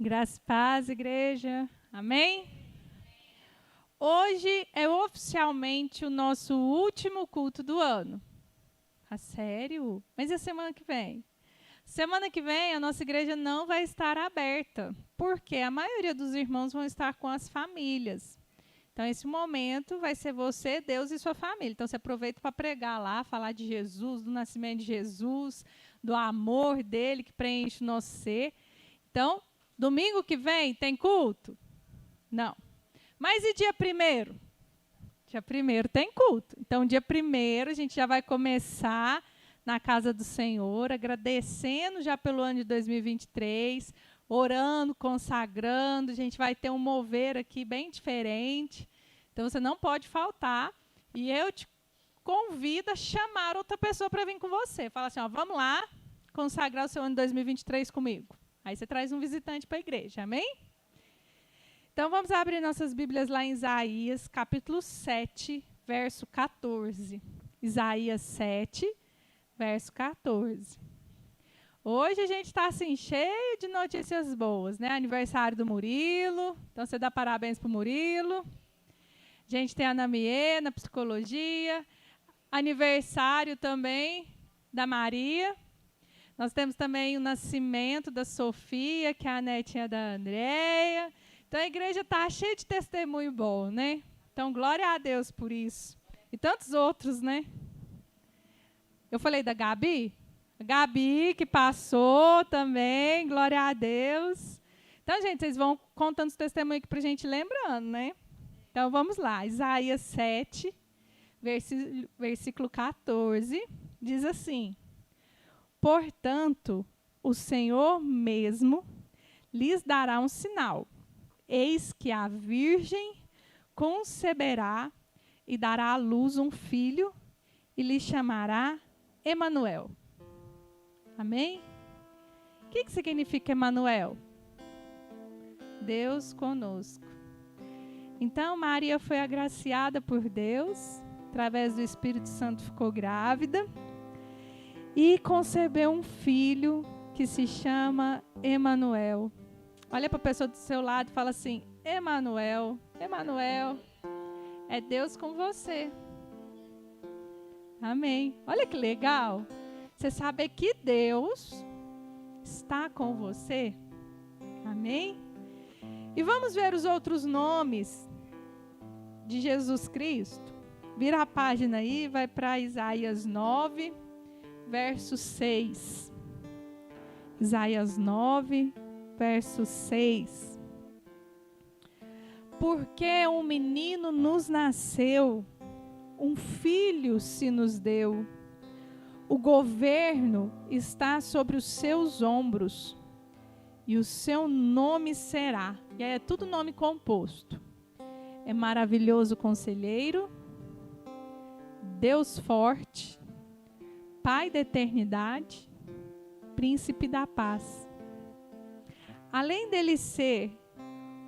Graça e paz, igreja. Amém? Hoje é oficialmente o nosso último culto do ano. Sério? Mas e a semana que vem? Semana que vem a nossa igreja não vai estar aberta, porque a maioria dos irmãos vão estar com as famílias. Então, esse momento vai ser você, Deus e sua família. Então, você aproveita para pregar lá, falar de Jesus, do nascimento de Jesus, do amor dele que preenche o nosso ser. Então, domingo que vem tem culto? Não. Mas e dia 1º? Dia 1º tem culto. Então, dia 1º a gente já vai começar na casa do Senhor, agradecendo já pelo ano de 2023, orando, consagrando. A gente vai ter um mover aqui bem diferente. Então, você não pode faltar. E eu te convido a chamar outra pessoa para vir com você. Fala assim, ó, vamos lá consagrar o seu ano de 2023 comigo. Aí você traz um visitante para a igreja, amém? Então, vamos abrir nossas Bíblias lá em Isaías, capítulo 7, verso 14. Isaías 7, verso 14. Hoje a gente está assim, cheio de notícias boas, né? Aniversário do Murilo, então você dá parabéns para o Murilo. A gente tem a Namie na psicologia. Aniversário também da Maria. Nós temos também o nascimento da Sofia, que é a netinha da Andréia. Então, a igreja está cheia de testemunho bom, né? Então, glória a Deus por isso. E tantos outros, né? Eu falei da Gabi? A Gabi, que passou também, glória a Deus. Então, gente, vocês vão contando os testemunhos aqui para a gente lembrando, né? Então, vamos lá. Isaías 7, versículo 14, diz assim: Portanto, o Senhor mesmo lhes dará um sinal. Eis que a virgem conceberá e dará à luz um filho e lhe chamará Emanuel. Amém? O que significa Emanuel? Deus conosco. Então, Maria foi agraciada por Deus, através do Espírito Santo ficou grávida e concebeu um filho que se chama Emanuel. Olha para a pessoa do seu lado e fala assim, Emanuel, Emanuel, é Deus com você. Amém. Olha que legal. Você saber que Deus está com você. Amém? E vamos ver os outros nomes de Jesus Cristo. Vira a página aí, vai para Isaías 9, verso 6. Isaías 9, verso 6. Porque um menino nos nasceu, um filho se nos deu. O governo está sobre os seus ombros, e o seu nome será. E aí é tudo nome composto. É maravilhoso conselheiro, Deus forte, Pai da eternidade, Príncipe da paz. Além dele ser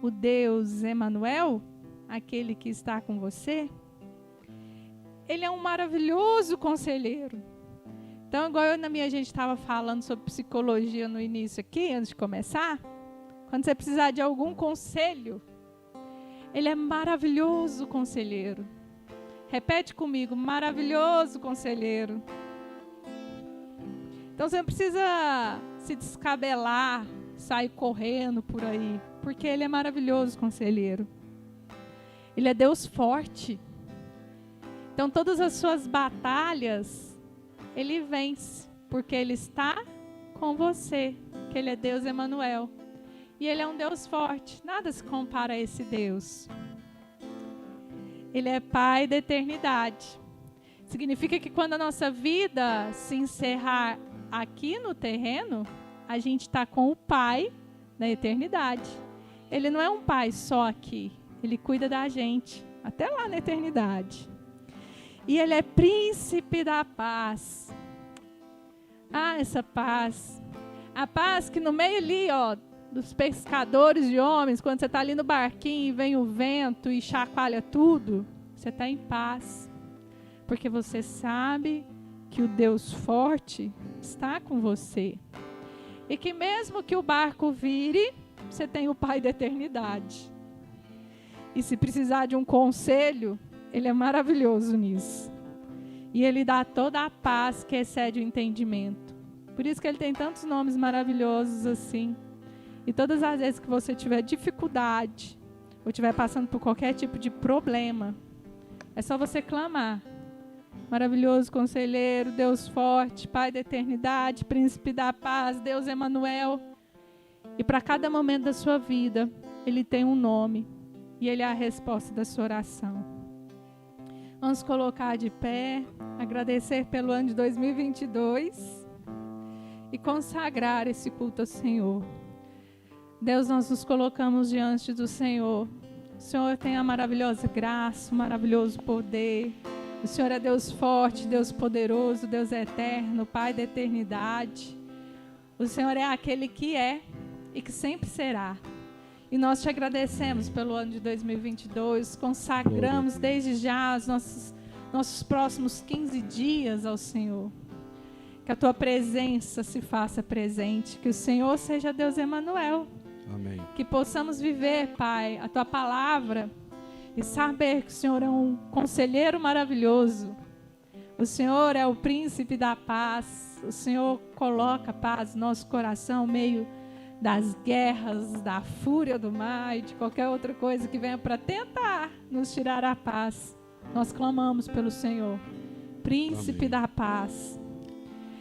o Deus Emanuel, aquele que está com você, ele é um maravilhoso conselheiro. Então, igual eu e a gente estava falando sobre psicologia no início aqui, antes de começar, quando você precisar de algum conselho, ele é maravilhoso conselheiro. Repete comigo, maravilhoso conselheiro. Então, você não precisa se descabelar, sair correndo por aí, porque ele é maravilhoso conselheiro. Ele é Deus forte. Então, todas as suas batalhas, ele vence, porque ele está com você, que ele é Deus Emanuel. E ele é um Deus forte, nada se compara a esse Deus. Ele é Pai da eternidade. Significa que quando a nossa vida se encerrar aqui no terreno, a gente está com o Pai da eternidade. Ele não é um pai só aqui, ele cuida da gente, até lá na eternidade. E ele é príncipe da paz. Ah, essa paz. A paz que no meio ali, ó, dos pescadores de homens, quando você está ali no barquinho e vem o vento e chacoalha tudo, você está em paz. Porque você sabe que o Deus forte está com você. E que mesmo que o barco vire, você tem o Pai da eternidade. E se precisar de um conselho, Ele é maravilhoso nisso. E Ele dá toda a paz que excede o entendimento. Por isso que Ele tem tantos nomes maravilhosos assim. E todas as vezes que você tiver dificuldade, ou estiver passando por qualquer tipo de problema, é só você clamar. Maravilhoso conselheiro, Deus forte, Pai da eternidade, Príncipe da paz, Deus Emanuel. E para cada momento da sua vida, Ele tem um nome. E Ele é a resposta da sua oração. Vamos colocar de pé, agradecer pelo ano de 2022 e consagrar esse culto ao Senhor. Deus, nós nos colocamos diante do Senhor. O Senhor tem a maravilhosa graça, o maravilhoso poder. O Senhor é Deus forte, Deus poderoso, Deus eterno, Pai da eternidade. O Senhor é aquele que é e que sempre será. E nós te agradecemos pelo ano de 2022, consagramos desde já os nossos próximos 15 dias ao Senhor. Que a tua presença se faça presente, que o Senhor seja Deus Emanuel. Amém. Que possamos viver, Pai, a tua palavra e saber que o Senhor é um conselheiro maravilhoso. O Senhor é o príncipe da paz. O Senhor coloca paz no nosso coração, meio das guerras, da fúria do mar e de qualquer outra coisa que venha para tentar nos tirar a paz. Nós clamamos pelo Senhor, príncipe da paz.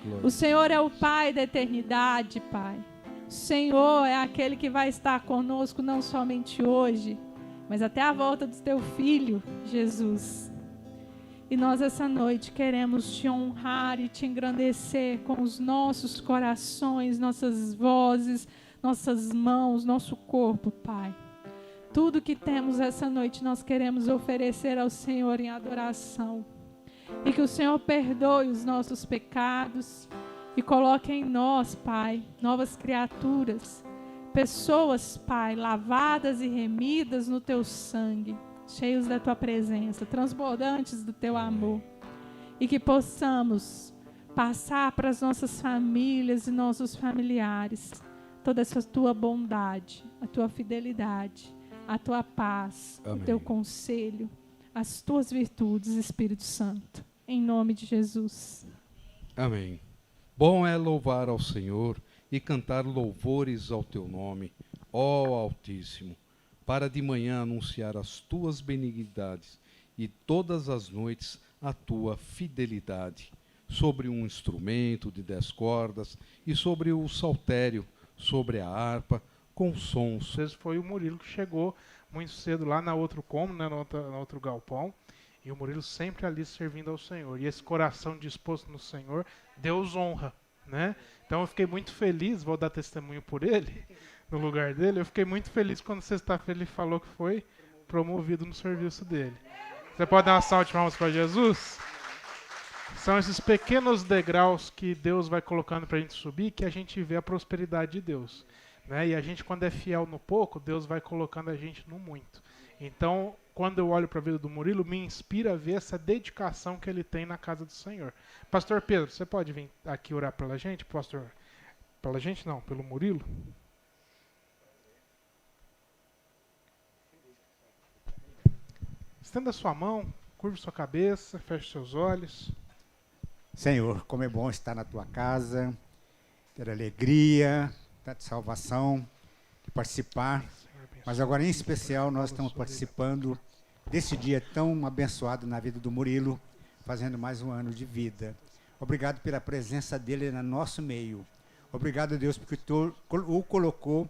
Glória. O Senhor é o Pai da eternidade, Pai. O Senhor é aquele que vai estar conosco não somente hoje, mas até a volta do teu Filho, Jesus. E nós essa noite queremos te honrar e te engrandecer com os nossos corações, nossas vozes, nossas mãos, nosso corpo, Pai. Tudo que temos essa noite nós queremos oferecer ao Senhor em adoração. E que o Senhor perdoe os nossos pecados e coloque em nós, Pai, novas criaturas, pessoas, Pai, lavadas e remidas no teu sangue, cheios da tua presença, transbordantes do teu amor. E que possamos passar para as nossas famílias e nossos familiares toda essa tua bondade, a tua fidelidade, a tua paz, Amém. O teu conselho, as tuas virtudes, Espírito Santo. Em nome de Jesus. Amém. Bom é louvar ao Senhor e cantar louvores ao teu nome, ó Altíssimo, para de manhã anunciar as tuas benignidades e todas as noites a tua fidelidade, sobre um instrumento de 10 cordas e sobre o saltério, sobre a harpa, com sons. Esse foi o Murilo que chegou muito cedo lá na outro cômodo, né, no outro galpão, e o Murilo sempre ali servindo ao Senhor. E esse coração disposto no Senhor, Deus honra, né? Então eu fiquei muito feliz, vou dar testemunho por ele, no lugar dele, eu fiquei muito feliz quando sexta-feira ele falou que foi promovido no serviço dele. Você pode dar uma salva de palmas para Jesus? São esses pequenos degraus que Deus vai colocando para a gente subir, que a gente vê a prosperidade de Deus, né? E a gente, quando é fiel no pouco, Deus vai colocando a gente no muito. Então, quando eu olho para a vida do Murilo, me inspira a ver essa dedicação que ele tem na casa do Senhor. Pastor Pedro, você pode vir aqui orar pela gente? Pastor, pela gente não, pelo Murilo. Estenda sua mão, curve sua cabeça, feche seus olhos. Senhor, como é bom estar na tua casa, ter alegria, ter salvação, de participar. Mas agora, em especial, nós estamos participando desse dia tão abençoado na vida do Murilo, fazendo mais um ano de vida. Obrigado pela presença dele no nosso meio. Obrigado, Deus, porque tu o colocou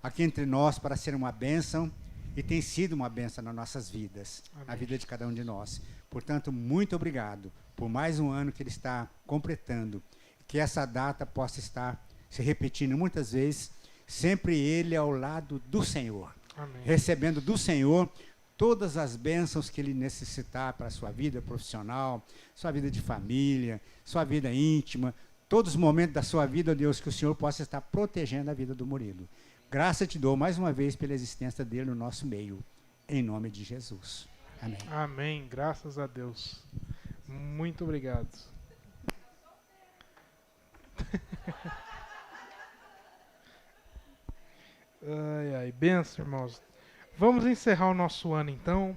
aqui entre nós para ser uma bênção e tem sido uma bênção nas nossas vidas, Amém. Na vida de cada um de nós. Portanto, muito obrigado por mais um ano que ele está completando. Que essa data possa estar se repetindo muitas vezes, sempre ele ao lado do Senhor. Amém. Recebendo do Senhor todas as bênçãos que ele necessitar para a sua vida profissional, sua vida de família, sua vida íntima, todos os momentos da sua vida, Deus, que o Senhor possa estar protegendo a vida do Murilo. Graça te dou mais uma vez pela existência dele no nosso meio, em nome de Jesus. Amém. Amém, graças a Deus. Muito obrigado. Ai, benção, irmãos. Vamos encerrar o nosso ano, então.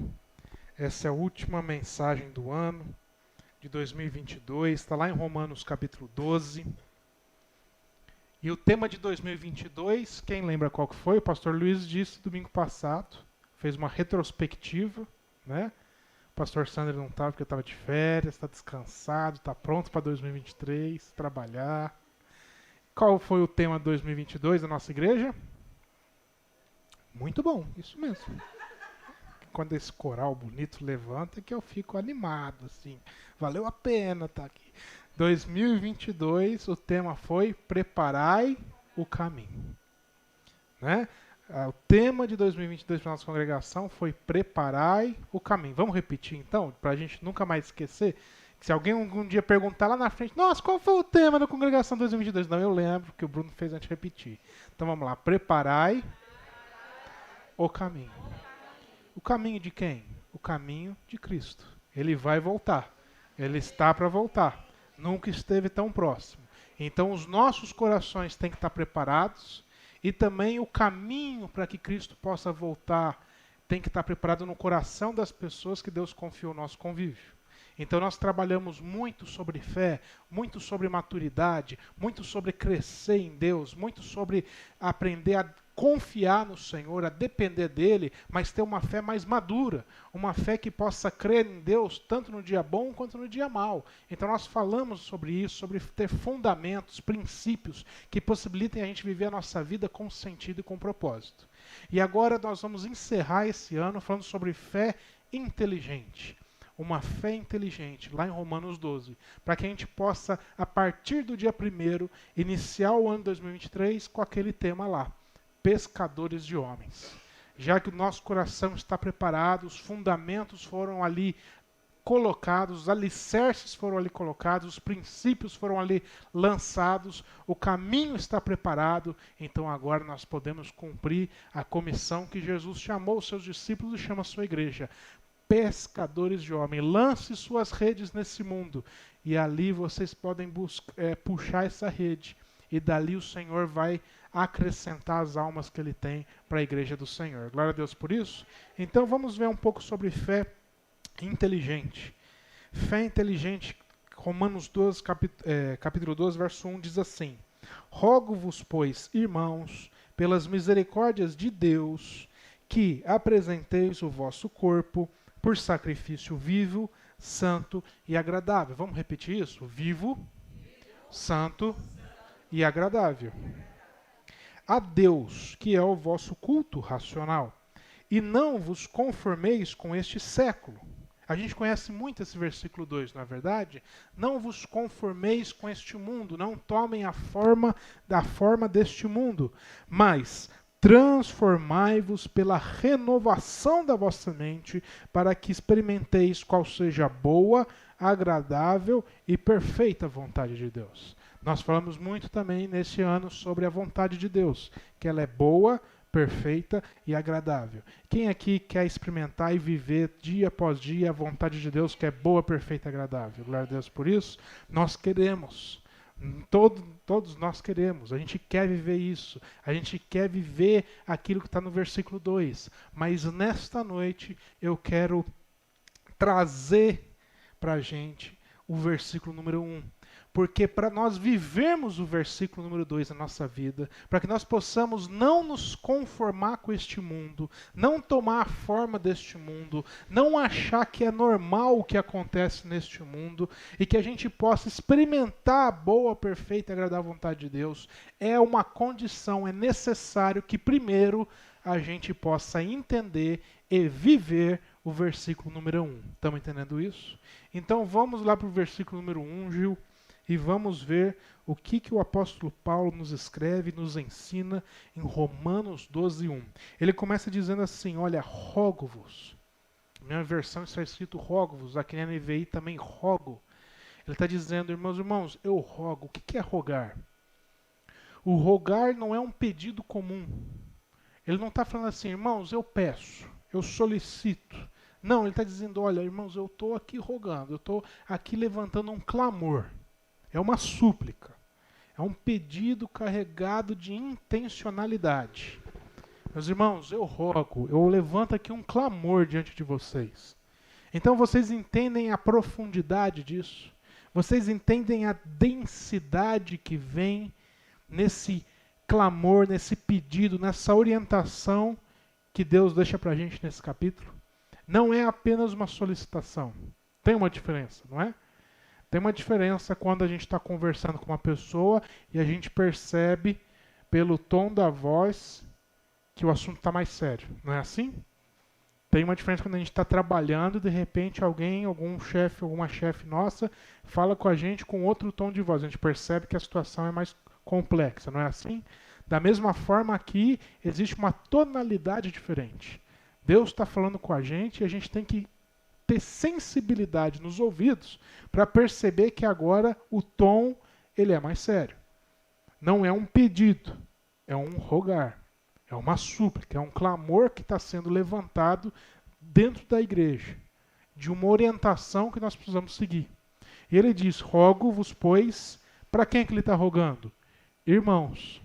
Essa é a última mensagem do ano, de 2022. Está lá em Romanos, capítulo 12. E o tema de 2022, quem lembra qual que foi? O pastor Luiz disse domingo passado. Fez uma retrospectiva, né? O pastor Sandro não estava porque estava de férias, está descansado, está pronto para 2023, trabalhar. Qual foi o tema de 2022 da nossa igreja? Muito bom, isso mesmo. Quando esse coral bonito levanta, é que eu fico animado, assim. Valeu a pena estar aqui. 2022, o tema foi Preparai o Caminho. Né? O tema de 2022 para a nossa congregação foi Preparai o Caminho. Vamos repetir, então, para a gente nunca mais esquecer? Se alguém algum dia perguntar lá na frente, nossa, qual foi o tema da congregação 2022? Não, eu lembro que o Bruno fez a gente repetir. Então vamos lá, Preparai o Caminho. O caminho de quem? O caminho de Cristo. Ele vai voltar. Ele está para voltar. Nunca esteve tão próximo. Então os nossos corações têm que estar preparados e também o caminho para que Cristo possa voltar tem que estar preparado no coração das pessoas que Deus confiou o nosso convívio. Então nós trabalhamos muito sobre fé, muito sobre maturidade, muito sobre crescer em Deus, muito sobre aprender a confiar no Senhor, a depender dEle, mas ter uma fé mais madura, uma fé que possa crer em Deus tanto no dia bom quanto no dia mau. Então nós falamos sobre isso, sobre ter fundamentos, princípios que possibilitem a gente viver a nossa vida com sentido e com propósito. E agora nós vamos encerrar esse ano falando sobre fé inteligente. Uma fé inteligente, lá em Romanos 12, para que a gente possa, a partir do dia 1º, iniciar o ano 2023 com aquele tema lá, pescadores de homens. Já que o nosso coração está preparado, os fundamentos foram ali colocados, os alicerces foram ali colocados, os princípios foram ali lançados, o caminho está preparado, então agora nós podemos cumprir a comissão que Jesus chamou os seus discípulos e chama a sua igreja. Pescadores de homens, lance suas redes nesse mundo e ali vocês podem puxar essa rede e dali o Senhor vai acrescentar as almas que Ele tem para a igreja do Senhor. Glória a Deus por isso. Então vamos ver um pouco sobre fé inteligente. Fé inteligente, Romanos 12, capítulo 12, verso 1 diz assim: Rogo-vos, pois, irmãos, pelas misericórdias de Deus, que apresenteis o vosso corpo por sacrifício vivo, santo e agradável. Vamos repetir isso? Vivo, santo e agradável. A Deus, que é o vosso culto racional. E não vos conformeis com este século. A gente conhece muito esse versículo 2, não é verdade? Não vos conformeis com este mundo, não tomem a forma deste mundo, mas transformai-vos pela renovação da vossa mente, para que experimenteis qual seja a boa, agradável e perfeita vontade de Deus. Nós falamos muito também neste ano sobre a vontade de Deus, que ela é boa, perfeita e agradável. Quem aqui quer experimentar e viver dia após dia a vontade de Deus, que é boa, perfeita e agradável? Glória a Deus por isso. Nós queremos. Todos nós queremos, a gente quer viver isso, a gente quer viver aquilo que está no versículo 2, mas nesta noite eu quero trazer para a gente o versículo número 1, porque para nós vivermos o versículo número 2 na nossa vida, para que nós possamos não nos conformar com este mundo, não tomar a forma deste mundo, não achar que é normal o que acontece neste mundo, e que a gente possa experimentar a boa, perfeita e agradável vontade de Deus, é uma condição, é necessário que primeiro a gente possa entender e viver o versículo número 1. Estamos entendendo isso? Então vamos lá para o versículo número 1, Gil. E vamos ver o que o apóstolo Paulo nos escreve, nos ensina em Romanos 12, 1. Ele começa dizendo assim, olha, rogo-vos. Minha versão está escrito rogo-vos, aqui na NVI também rogo. Ele está dizendo, irmãos, eu rogo. O que é rogar? O rogar não é um pedido comum. Ele não está falando assim, irmãos, eu peço, eu solicito. Não, ele está dizendo, olha, irmãos, eu estou aqui rogando, eu estou aqui levantando um clamor. É uma súplica. É um pedido carregado de intencionalidade. Meus irmãos, eu rogo, eu levanto aqui um clamor diante de vocês. Então vocês entendem a profundidade disso? Vocês entendem a densidade que vem nesse clamor, nesse pedido, nessa orientação que Deus deixa para a gente nesse capítulo? Não é apenas uma solicitação. Tem uma diferença, não é? Tem uma diferença quando a gente está conversando com uma pessoa e a gente percebe pelo tom da voz que o assunto está mais sério. Não é assim? Tem uma diferença quando a gente está trabalhando e de repente alguém, algum chefe, alguma chefe nossa, fala com a gente com outro tom de voz. A gente percebe que a situação é mais complexa, não é assim? Da mesma forma aqui, existe uma tonalidade diferente. Deus está falando com a gente e a gente tem que ter sensibilidade nos ouvidos para perceber que agora o tom ele é mais sério. Não é um pedido, é um rogar. É uma súplica, é um clamor que está sendo levantado dentro da igreja, de uma orientação que nós precisamos seguir. E ele diz, rogo-vos, pois, para quem é que ele está rogando? Irmãos.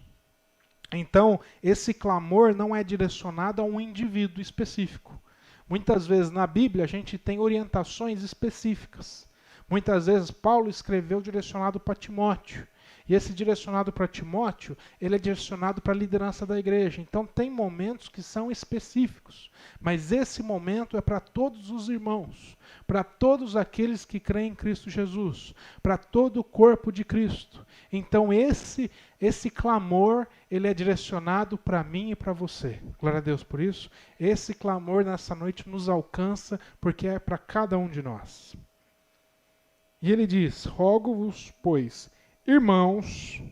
Então, esse clamor não é direcionado a um indivíduo específico. Muitas vezes na Bíblia a gente tem orientações específicas. Muitas vezes Paulo escreveu direcionado para Timóteo. E esse direcionado para Timóteo, ele é direcionado para a liderança da igreja. Então tem momentos que são específicos. Mas esse momento é para todos os irmãos, para todos aqueles que creem em Cristo Jesus, para todo o corpo de Cristo. Então esse clamor, ele é direcionado para mim e para você. Glória a Deus por isso. Esse clamor nessa noite nos alcança, porque é para cada um de nós. E ele diz, rogo-vos, pois, irmãos,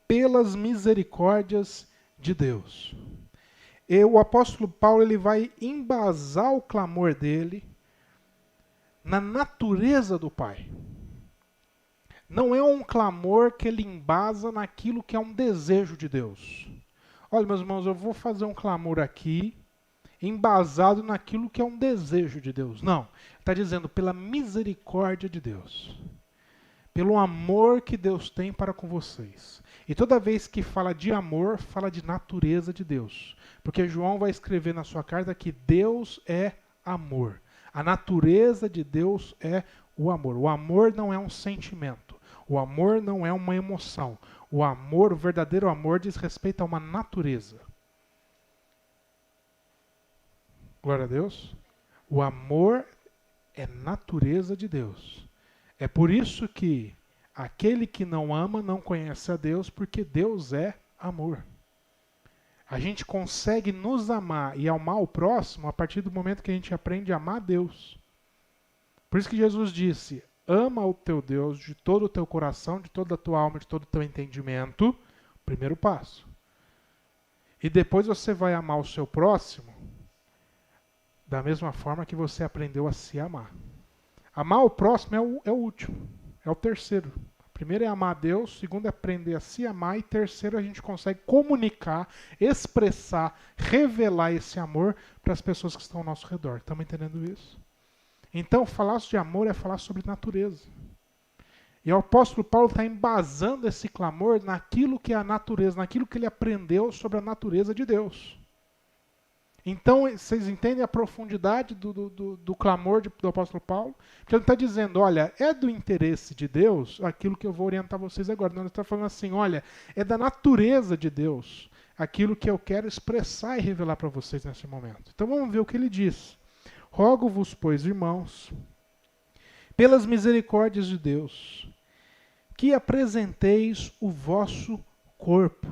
pelas misericórdias de Deus. E o apóstolo Paulo ele vai embasar o clamor dele na natureza do Pai. Não é um clamor que ele embasa naquilo que é um desejo de Deus. Olha, meus irmãos, eu vou fazer um clamor aqui, embasado naquilo que é um desejo de Deus. Não, está dizendo pela misericórdia de Deus. Pelo amor que Deus tem para com vocês. E toda vez que fala de amor, fala de natureza de Deus. Porque João vai escrever na sua carta que Deus é amor. A natureza de Deus é o amor. O amor não é um sentimento. O amor não é uma emoção. O amor, o verdadeiro amor, diz respeito a uma natureza. Glória a Deus. O amor é natureza de Deus. É por isso que aquele que não ama não conhece a Deus, porque Deus é amor. A gente consegue nos amar e amar o próximo a partir do momento que a gente aprende a amar a Deus. Por isso que Jesus disse, ama o teu Deus de todo o teu coração, de toda a tua alma, de todo o teu entendimento. Primeiro passo. E depois você vai amar o seu próximo da mesma forma que você aprendeu a se amar. Amar o próximo é o último, é o terceiro. Primeiro é amar a Deus, segundo é aprender a se amar e terceiro a gente consegue comunicar, expressar, revelar esse amor para as pessoas que estão ao nosso redor. Estamos entendendo isso? Então, falar de amor é falar sobre natureza. E o apóstolo Paulo está embasando esse clamor naquilo que é a natureza, naquilo que ele aprendeu sobre a natureza de Deus. Então, vocês entendem a profundidade do clamor do apóstolo Paulo? Porque ele está dizendo, olha, é do interesse de Deus aquilo que eu vou orientar vocês agora. Não, ele está falando assim, olha, é da natureza de Deus aquilo que eu quero expressar e revelar para vocês nesse momento. Então vamos ver o que ele diz. Rogo-vos, pois, irmãos, pelas misericórdias de Deus, que apresenteis o vosso corpo.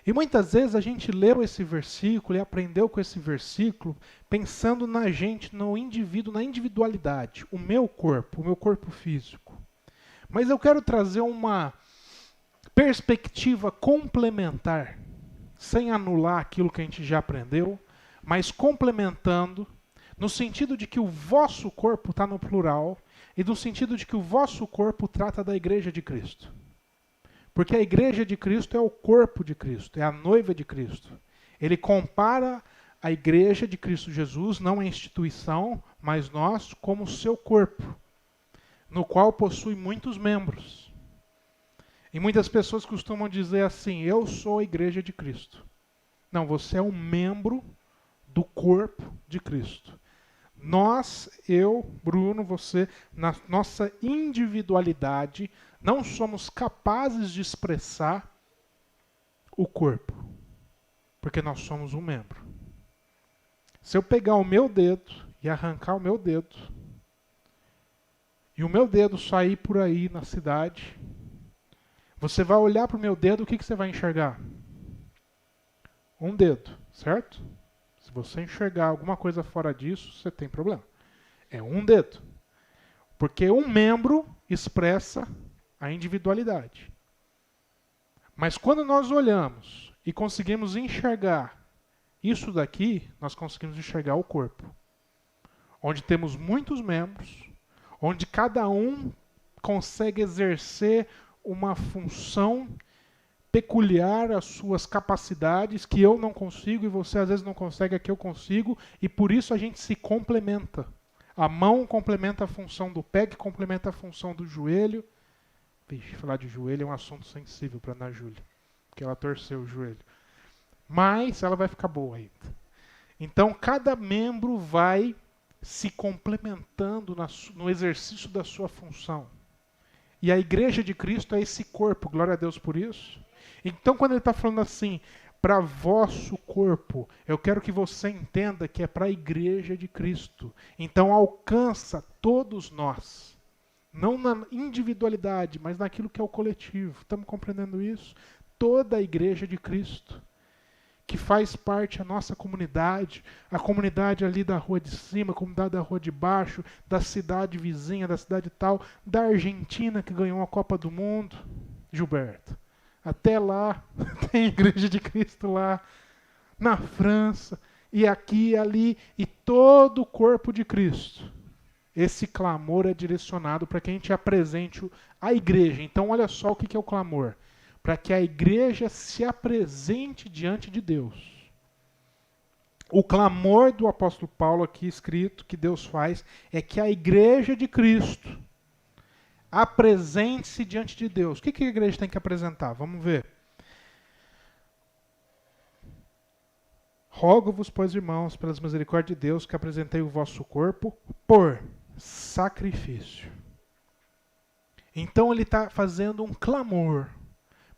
E muitas vezes a gente leu esse versículo e aprendeu com esse versículo pensando na gente, no indivíduo, na individualidade, o meu corpo físico. Mas eu quero trazer uma perspectiva complementar, sem anular aquilo que a gente já aprendeu, mas complementando, no sentido de que o vosso corpo está no plural e no sentido de que o vosso corpo trata da igreja de Cristo. Porque a igreja de Cristo é o corpo de Cristo, é a noiva de Cristo. Ele compara a igreja de Cristo Jesus, não a instituição, mas nós como seu corpo, no qual possui muitos membros. E muitas pessoas costumam dizer assim, eu sou a igreja de Cristo. Não, você é um membro do corpo de Cristo. Nós, eu, Bruno, você, na nossa individualidade, não somos capazes de expressar o corpo, porque nós somos um membro. Se eu pegar o meu dedo e arrancar o meu dedo, e o meu dedo sair por aí na cidade, você vai olhar para o meu dedo, o que você vai enxergar? Um dedo, certo? Se você enxergar alguma coisa fora disso, você tem problema. É um dedo. Porque um membro expressa a individualidade. Mas quando nós olhamos e conseguimos enxergar isso daqui, nós conseguimos enxergar o corpo. Onde temos muitos membros, onde cada um consegue exercer uma função peculiar às suas capacidades, que eu não consigo e você às vezes não consegue, a que eu consigo, e por isso a gente se complementa. A mão complementa a função do pé, que complementa a função do joelho. Vixe, falar de joelho é um assunto sensível para Ana Júlia, porque ela torceu o joelho. Mas ela vai ficar boa ainda. Então, cada membro vai se complementando no exercício da sua função. E a igreja de Cristo é esse corpo, glória a Deus por isso. Então, quando ele está falando assim, para vosso corpo, eu quero que você entenda que é para a igreja de Cristo. Então, alcança todos nós. Não na individualidade, mas naquilo que é o coletivo. Estamos compreendendo isso? Toda a igreja de Cristo, que faz parte da nossa comunidade, a comunidade ali da rua de cima, a comunidade da rua de baixo, da cidade vizinha, da cidade tal, da Argentina que ganhou a Copa do Mundo, Gilberto. Até lá, tem igreja de Cristo lá, na França, e aqui e ali, e todo o corpo de Cristo. Esse clamor é direcionado para que a gente apresente a igreja. Então, olha só o que é o clamor. Para que a igreja se apresente diante de Deus. O clamor do apóstolo Paulo aqui escrito, que Deus faz, é que a igreja de Cristo apresente-se diante de Deus. O que a igreja tem que apresentar? Vamos ver. Rogo-vos, pois, irmãos, pelas misericórdias de Deus, que apresentei o vosso corpo por sacrifício. Então ele está fazendo um clamor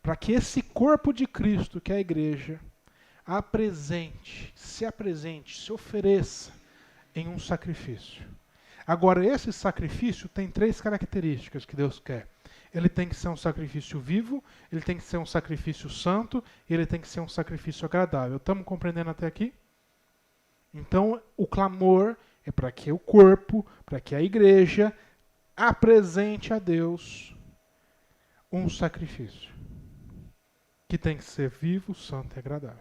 para que esse corpo de Cristo, que é a igreja, se apresente, se ofereça em um sacrifício. Agora, esse sacrifício tem 3 características que Deus quer. Ele tem que ser um sacrifício vivo, ele tem que ser um sacrifício santo, e ele tem que ser um sacrifício agradável. Estamos compreendendo até aqui? Então, o clamor é para que o corpo, para que a igreja apresente a Deus um sacrifício que tem que ser vivo, santo e agradável.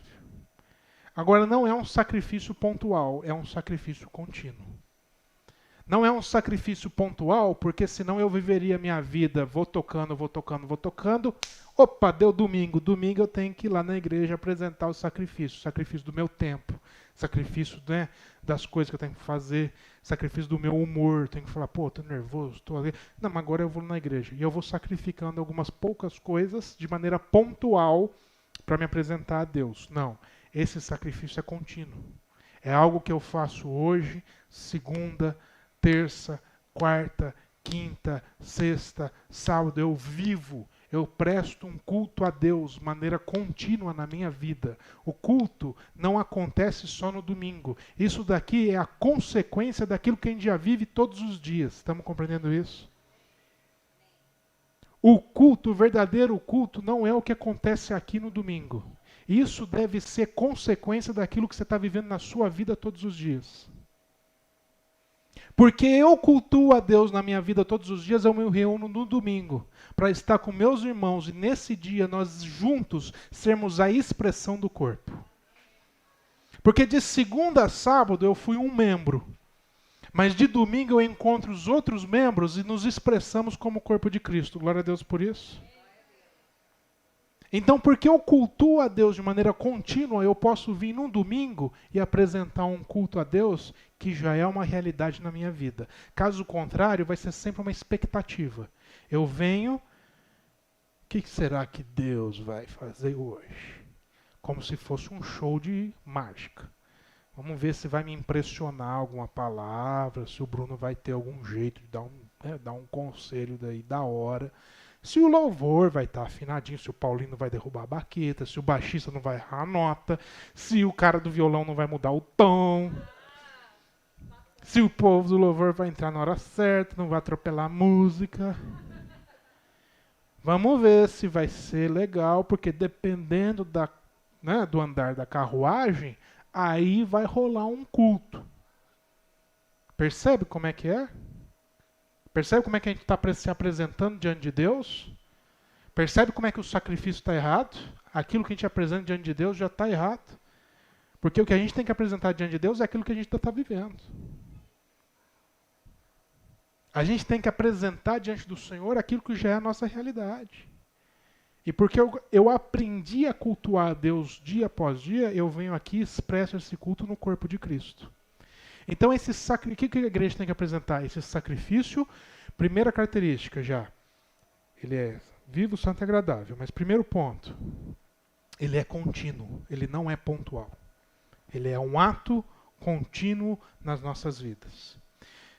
Agora, não é um sacrifício pontual, é um sacrifício contínuo. Não é um sacrifício pontual, porque senão eu viveria a minha vida, vou tocando. Opa, deu domingo. Domingo eu tenho que ir lá na igreja apresentar o sacrifício do meu tempo, sacrifício, né, das coisas que eu tenho que fazer, sacrifício do meu humor, tenho que falar, pô, tô nervoso, tô ali. Não, mas agora eu vou na igreja. E eu vou sacrificando algumas poucas coisas de maneira pontual para me apresentar a Deus. Não, esse sacrifício é contínuo. É algo que eu faço hoje, segunda, terça, quarta, quinta, sexta, sábado. Eu vivo, eu presto um culto a Deus de maneira contínua na minha vida. O culto não acontece só no domingo. Isso daqui é a consequência daquilo que a gente já vive todos os dias. Estamos compreendendo isso? O culto, o verdadeiro culto, não é o que acontece aqui no domingo. Isso deve ser consequência daquilo que você está vivendo na sua vida todos os dias. Porque eu cultuo a Deus na minha vida todos os dias, eu me reúno no domingo para estar com meus irmãos e nesse dia nós juntos sermos a expressão do corpo. Porque de segunda a sábado eu fui um membro, mas de domingo eu encontro os outros membros e nos expressamos como o corpo de Cristo. Glória a Deus por isso. Então, porque eu cultuo a Deus de maneira contínua, eu posso vir num domingo e apresentar um culto a Deus que já é uma realidade na minha vida. Caso contrário, vai ser sempre uma expectativa. Eu venho, o que será que Deus vai fazer hoje? como se fosse um show de mágica. Vamos ver se vai me impressionar alguma palavra, se o Bruno vai ter algum jeito de dar um conselho daí da hora. Se o louvor vai estar afinadinho, se o Paulinho não vai derrubar a baqueta, se o baixista não vai errar a nota, se o cara do violão não vai mudar o tom, se o povo do louvor vai entrar na hora certa, não vai atropelar a música. Vamos ver se vai ser legal, porque dependendo do andar da carruagem, aí vai rolar um culto. Percebe como é que é? Percebe como é que a gente está se apresentando diante de Deus? Percebe como é que o sacrifício está errado? Aquilo que a gente apresenta diante de Deus já está errado. Porque o que a gente tem que apresentar diante de Deus é aquilo que a gente está vivendo. A gente tem que apresentar diante do Senhor aquilo que já é a nossa realidade. E porque eu aprendi a cultuar a Deus dia após dia, eu venho aqui e expresso esse culto no corpo de Cristo. Então, o que a igreja tem que apresentar? Esse sacrifício, primeira característica já, ele é vivo, santo e agradável. Mas primeiro ponto, ele é contínuo, ele não é pontual. Ele é um ato contínuo nas nossas vidas.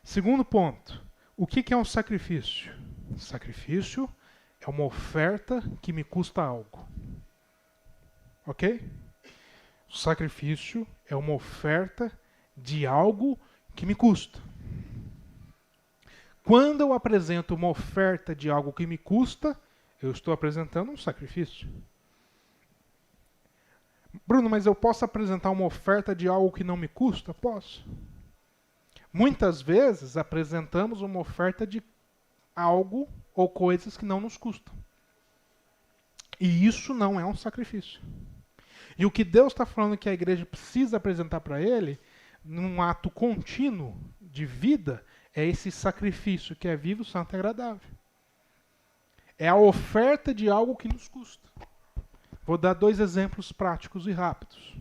Segundo ponto, o que é um sacrifício? Sacrifício é uma oferta que me custa algo. Ok? O sacrifício é uma oferta de algo que me custa. Quando eu apresento uma oferta de algo que me custa, eu estou apresentando um sacrifício. Bruno, mas eu posso apresentar uma oferta de algo que não me custa? Posso. Muitas vezes apresentamos uma oferta de algo ou coisas que não nos custam. E isso não é um sacrifício. E o que Deus está falando que a igreja precisa apresentar para Ele, num ato contínuo de vida, é esse sacrifício que é vivo, santo e agradável. É a oferta de algo que nos custa. Vou dar 2 exemplos práticos e rápidos.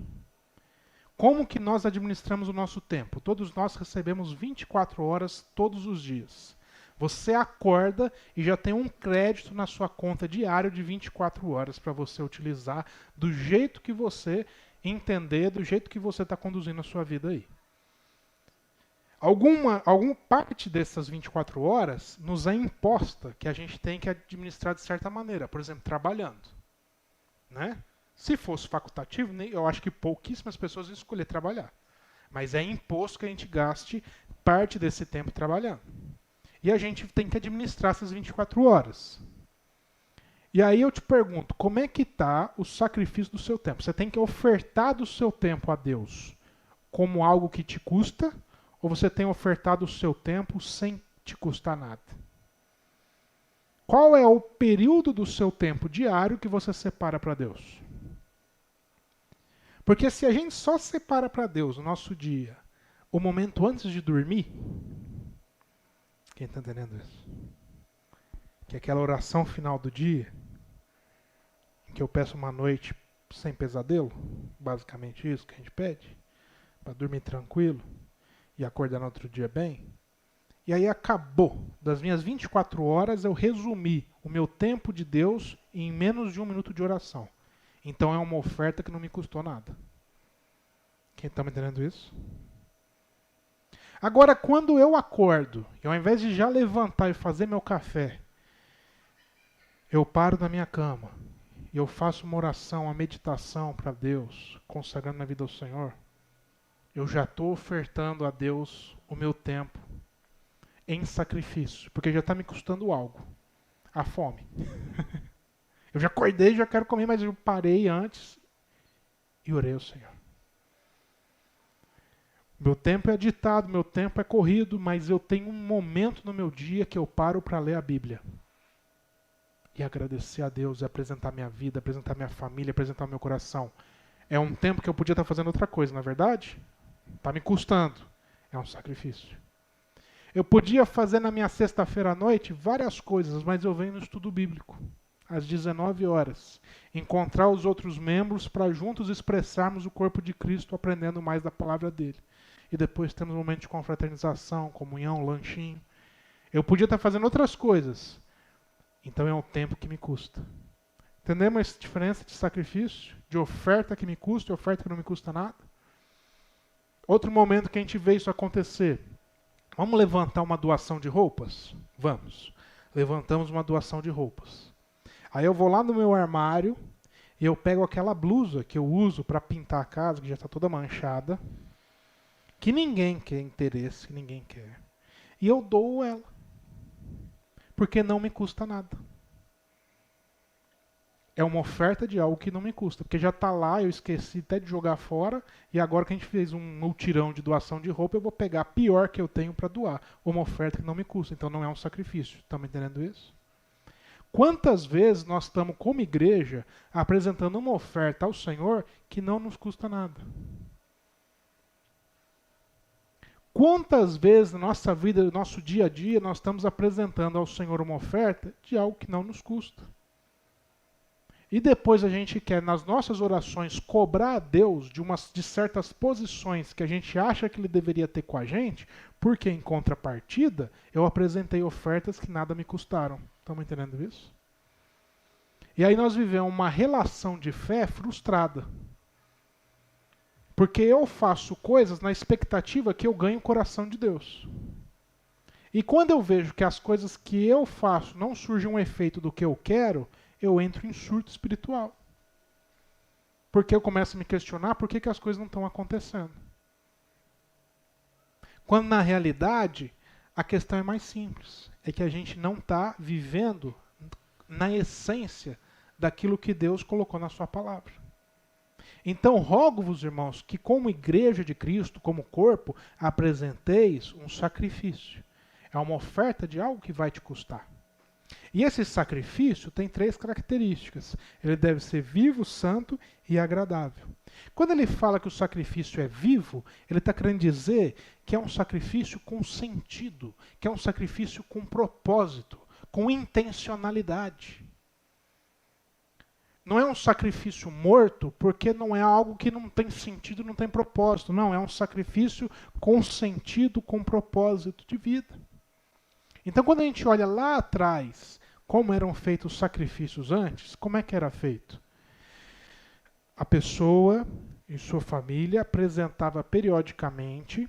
Como que nós administramos o nosso tempo? Todos nós recebemos 24 horas todos os dias. Você acorda e já tem um crédito na sua conta diário de 24 horas para você utilizar do jeito que você entender, do jeito que você está conduzindo a sua vida aí. Alguma parte dessas 24 horas nos é imposta que a gente tem que administrar de certa maneira, por exemplo, trabalhando. Né? Se fosse facultativo, eu acho que pouquíssimas pessoas iam escolher trabalhar. Mas é imposto que a gente gaste parte desse tempo trabalhando. E a gente tem que administrar essas 24 horas. E aí eu te pergunto, como é que está o sacrifício do seu tempo? Você tem que ofertar do seu tempo a Deus como algo que te custa, ou você tem ofertado o seu tempo sem te custar nada? Qual é o período do seu tempo diário que você separa para Deus? Porque se a gente só separa para Deus o nosso dia, o momento antes de dormir, quem está entendendo isso? Que é aquela oração final do dia, em que eu peço uma noite sem pesadelo, basicamente isso que a gente pede, para dormir tranquilo e acordar no outro dia bem. E aí acabou. Das minhas 24 horas, eu resumi o meu tempo de Deus em menos de 1 minuto de oração. Então é uma oferta que não me custou nada. Quem está me entendendo isso? Agora, quando eu acordo, e ao invés de já levantar e fazer meu café, eu paro na minha cama e eu faço uma oração, uma meditação para Deus, consagrando minha vida ao Senhor, eu já estou ofertando a Deus o meu tempo em sacrifício, porque já está me custando algo, a fome. Eu já acordei e já quero comer, mas eu parei antes e orei ao Senhor. Meu tempo é ditado, meu tempo é corrido, mas eu tenho um momento no meu dia que eu paro para ler a Bíblia. E agradecer a Deus, e apresentar minha vida, apresentar minha família, apresentar meu coração. É um tempo que eu podia estar fazendo outra coisa, não é verdade? Está me custando. É um sacrifício. Eu podia fazer na minha sexta-feira à noite várias coisas, mas eu venho no estudo bíblico, às 19 horas. Encontrar os outros membros para juntos expressarmos o corpo de Cristo, aprendendo mais da palavra dele. E depois temos um momento de confraternização, comunhão, lanchinho. Eu podia estar fazendo outras coisas. Então é um tempo que me custa. Entendemos essa diferença de sacrifício? De oferta que me custa e oferta que não me custa nada? Outro momento que a gente vê isso acontecer. Vamos levantar uma doação de roupas? Vamos. Levantamos uma doação de roupas. Aí eu vou lá no meu armário e eu pego aquela blusa que eu uso para pintar a casa, que já está toda manchada, que ninguém quer interesse, que ninguém quer. E eu dou ela. Porque não me custa nada. É uma oferta de algo que não me custa. Porque já está lá, eu esqueci até de jogar fora, e agora que a gente fez um mutirão de doação de roupa, eu vou pegar a pior que eu tenho para doar. Uma oferta que não me custa. Então não é um sacrifício. Estão entendendo isso? Quantas vezes nós estamos, como igreja, apresentando uma oferta ao Senhor que não nos custa nada? Quantas vezes na nossa vida, no nosso dia a dia, nós estamos apresentando ao Senhor uma oferta de algo que não nos custa? E depois a gente quer, nas nossas orações, cobrar a Deus de certas posições que a gente acha que Ele deveria ter com a gente, porque em contrapartida, eu apresentei ofertas que nada me custaram. Estão entendendo isso? E aí nós vivemos uma relação de fé frustrada. Porque eu faço coisas na expectativa que eu ganhe o coração de Deus. E quando eu vejo que as coisas que eu faço não surgem um efeito do que eu quero, eu entro em surto espiritual. Porque eu começo a me questionar por que as coisas não estão acontecendo. Quando na realidade, a questão é mais simples. É que a gente não está vivendo na essência daquilo que Deus colocou na sua palavra. Então, rogo-vos, irmãos, que como igreja de Cristo, como corpo, apresenteis um sacrifício. É uma oferta de algo que vai te custar. E esse sacrifício tem 3 características. Ele deve ser vivo, santo e agradável. Quando ele fala que o sacrifício é vivo, ele está querendo dizer que é um sacrifício com sentido, que é um sacrifício com propósito, com intencionalidade. Não é um sacrifício morto porque não é algo que não tem sentido, não tem propósito. Não, é um sacrifício com sentido, com propósito de vida. Então, quando a gente olha lá atrás, como eram feitos os sacrifícios antes, como é que era feito? A pessoa e sua família apresentava periodicamente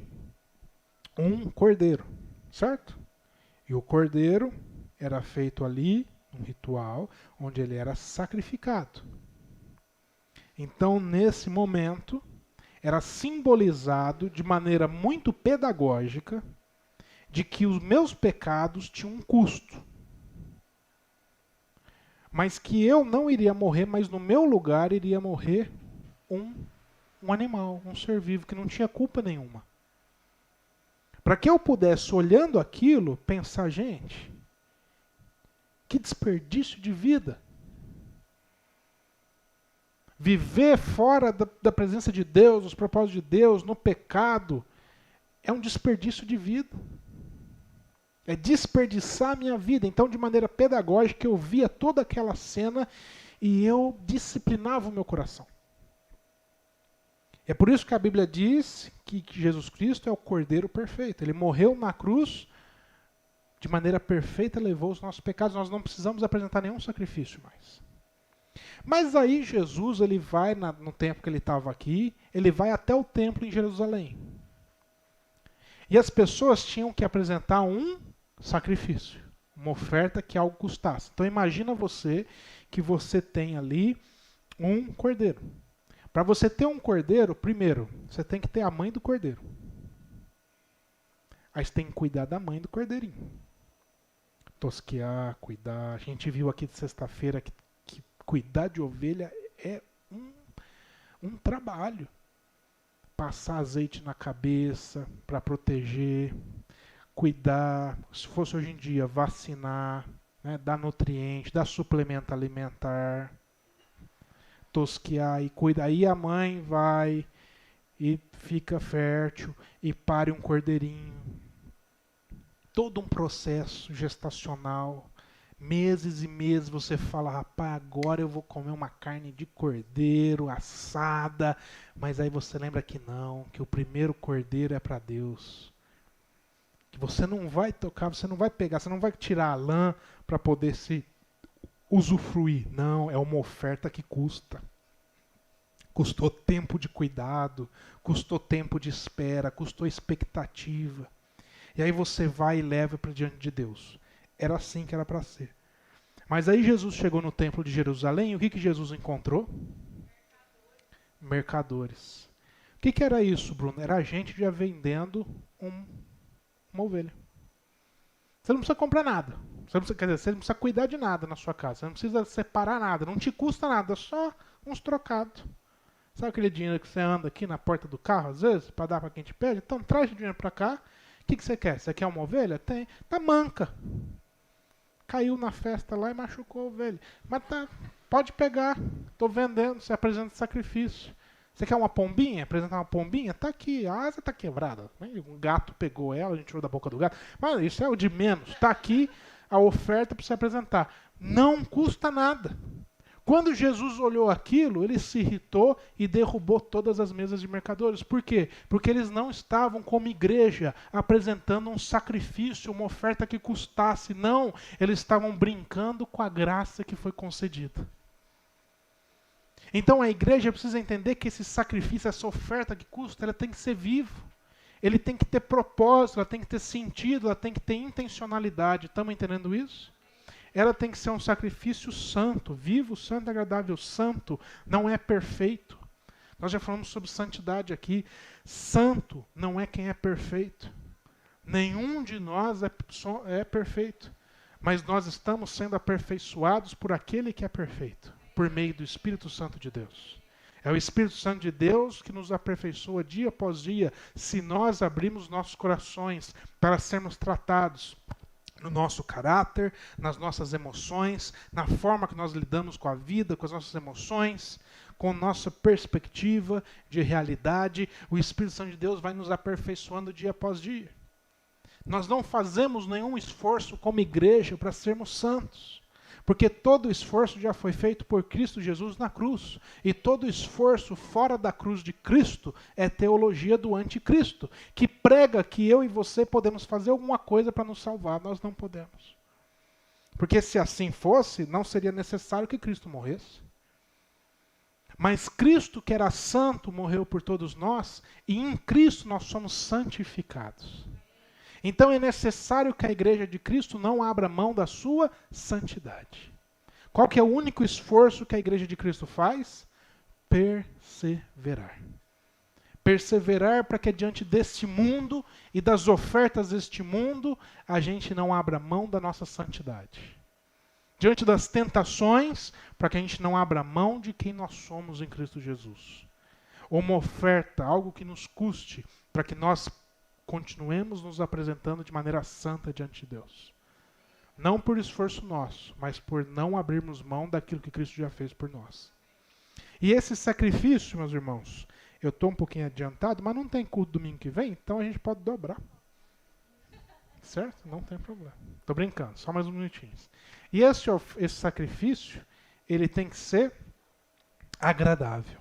um cordeiro, certo? E o cordeiro era feito ali, um ritual, onde ele era sacrificado. Então, nesse momento, era simbolizado de maneira muito pedagógica de que os meus pecados tinham um custo. Mas que eu não iria morrer, mas no meu lugar iria morrer um animal, um ser vivo que não tinha culpa nenhuma. Para que eu pudesse, olhando aquilo, pensar, gente, que desperdício de vida. Viver fora da presença de Deus, dos propósitos de Deus, no pecado, é um desperdício de vida. É desperdiçar a minha vida. Então, de maneira pedagógica, eu via toda aquela cena e eu disciplinava o meu coração. É por isso que a Bíblia diz que Jesus Cristo é o Cordeiro perfeito. Ele morreu na cruz, de maneira perfeita, levou os nossos pecados. Nós não precisamos apresentar nenhum sacrifício mais. Mas aí Jesus, ele vai, no tempo que ele estava aqui, ele vai até o templo em Jerusalém. E as pessoas tinham que apresentar um sacrifício, uma oferta que algo custasse. Então imagina você que você tem ali um cordeiro. Para você ter um cordeiro, primeiro, você tem que ter a mãe do cordeiro. Aí você tem que cuidar da mãe do cordeirinho. Tosquear, cuidar. A gente viu aqui de sexta-feira que cuidar de ovelha é um trabalho. Passar azeite na cabeça para proteger, cuidar, se fosse hoje em dia, vacinar, né, dar nutriente, dar suplemento alimentar, tosquear e cuidar. Aí a mãe vai e fica fértil e pare um cordeirinho. Todo um processo gestacional. Meses e meses você fala, rapaz, agora eu vou comer uma carne de cordeiro assada, mas aí você lembra que não, que o primeiro cordeiro é para Deus. Que você não vai tocar, você não vai pegar, você não vai tirar a lã para poder se usufruir. Não, é uma oferta que custa. Custou tempo de cuidado, custou tempo de espera, custou expectativa. E aí você vai e leva para diante de Deus. Era assim que era para ser. Mas aí Jesus chegou no templo de Jerusalém, e o que Jesus encontrou? Mercadores. O que era isso, Bruno? Era a gente já vendendo uma ovelha. Você não precisa comprar nada. Você não precisa cuidar de nada na sua casa. Você não precisa separar nada. Não te custa nada, só uns trocados. Sabe aquele dinheiro que você anda aqui na porta do carro, às vezes, para dar para quem te pede? Então traz o dinheiro para cá. O que você quer? Você quer uma ovelha? Tem. Tá manca. Caiu na festa lá e machucou a ovelha. Mas tá, pode pegar. Estou vendendo, você apresenta sacrifício. Você quer uma pombinha? Apresentar uma pombinha? Tá aqui, a asa tá quebrada. Um gato pegou ela, a gente tirou da boca do gato. Mas isso é o de menos. Tá aqui a oferta para você apresentar. Não custa nada. Quando Jesus olhou aquilo, ele se irritou e derrubou todas as mesas de mercadores. Por quê? Porque eles não estavam como igreja apresentando um sacrifício, uma oferta que custasse. Não, eles estavam brincando com a graça que foi concedida. Então a igreja precisa entender que esse sacrifício, essa oferta que custa, ela tem que ser vivo. Ele tem que ter propósito, ela tem que ter sentido, ela tem que ter intencionalidade. Estamos entendendo isso? Ela tem que ser um sacrifício santo, vivo, santo, agradável. Santo não é perfeito. Nós já falamos sobre santidade aqui. Santo não é quem é perfeito. Nenhum de nós é perfeito. Mas nós estamos sendo aperfeiçoados por aquele que é perfeito, por meio do Espírito Santo de Deus. É o Espírito Santo de Deus que nos aperfeiçoa dia após dia, se nós abrirmos nossos corações para sermos tratados no nosso caráter, nas nossas emoções, na forma que nós lidamos com a vida, com as nossas emoções, com nossa perspectiva de realidade. O Espírito Santo de Deus vai nos aperfeiçoando dia após dia. Nós não fazemos nenhum esforço como igreja para sermos santos, porque todo o esforço já foi feito por Cristo Jesus na cruz. E todo esforço fora da cruz de Cristo é teologia do anticristo, que prega que eu e você podemos fazer alguma coisa para nos salvar. Nós não podemos. Porque se assim fosse, não seria necessário que Cristo morresse. Mas Cristo, que era santo, morreu por todos nós, e em Cristo nós somos santificados. Então é necessário que a igreja de Cristo não abra mão da sua santidade. Qual que é o único esforço que a igreja de Cristo faz? Perseverar. Perseverar para que diante deste mundo e das ofertas deste mundo, a gente não abra mão da nossa santidade. Diante das tentações, para que a gente não abra mão de quem nós somos em Cristo Jesus. Uma oferta, algo que nos custe, para que nós continuemos nos apresentando de maneira santa diante de Deus. Não por esforço nosso, mas por não abrirmos mão daquilo que Cristo já fez por nós. E esse sacrifício, meus irmãos, eu estou um pouquinho adiantado, mas não tem culto domingo que vem, então a gente pode dobrar. Certo? Não tem problema. Estou brincando, só mais uns minutinhos. E esse sacrifício, ele tem que ser agradável.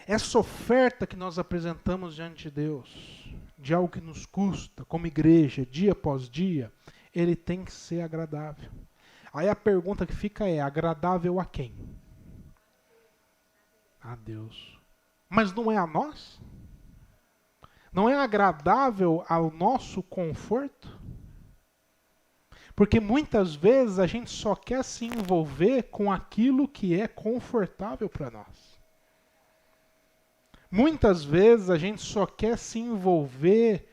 Essa oferta que nós apresentamos diante de Deus, de algo que nos custa, como igreja, dia após dia, ele tem que ser agradável. Aí a pergunta que fica é, agradável a quem? A Deus. Mas não é a nós? Não é agradável ao nosso conforto? Porque muitas vezes a gente só quer se envolver com aquilo que é confortável para nós. Muitas vezes a gente só quer se envolver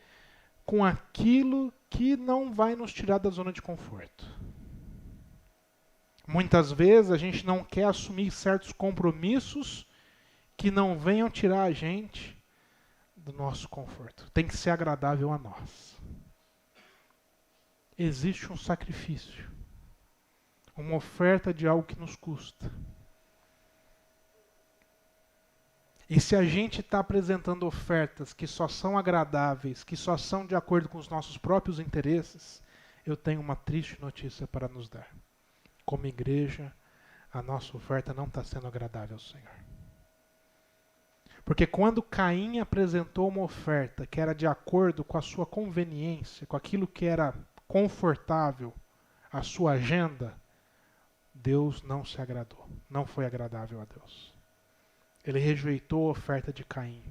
com aquilo que não vai nos tirar da zona de conforto. Muitas vezes a gente não quer assumir certos compromissos que não venham tirar a gente do nosso conforto. Tem que ser agradável a nós. Existe um sacrifício, uma oferta de algo que nos custa. E se a gente está apresentando ofertas que só são agradáveis, que só são de acordo com os nossos próprios interesses, eu tenho uma triste notícia para nos dar. Como igreja, a nossa oferta não está sendo agradável ao Senhor. Porque quando Caim apresentou uma oferta que era de acordo com a sua conveniência, com aquilo que era confortável a sua agenda, Deus não se agradou. Não foi agradável a Deus. Ele rejeitou a oferta de Caim,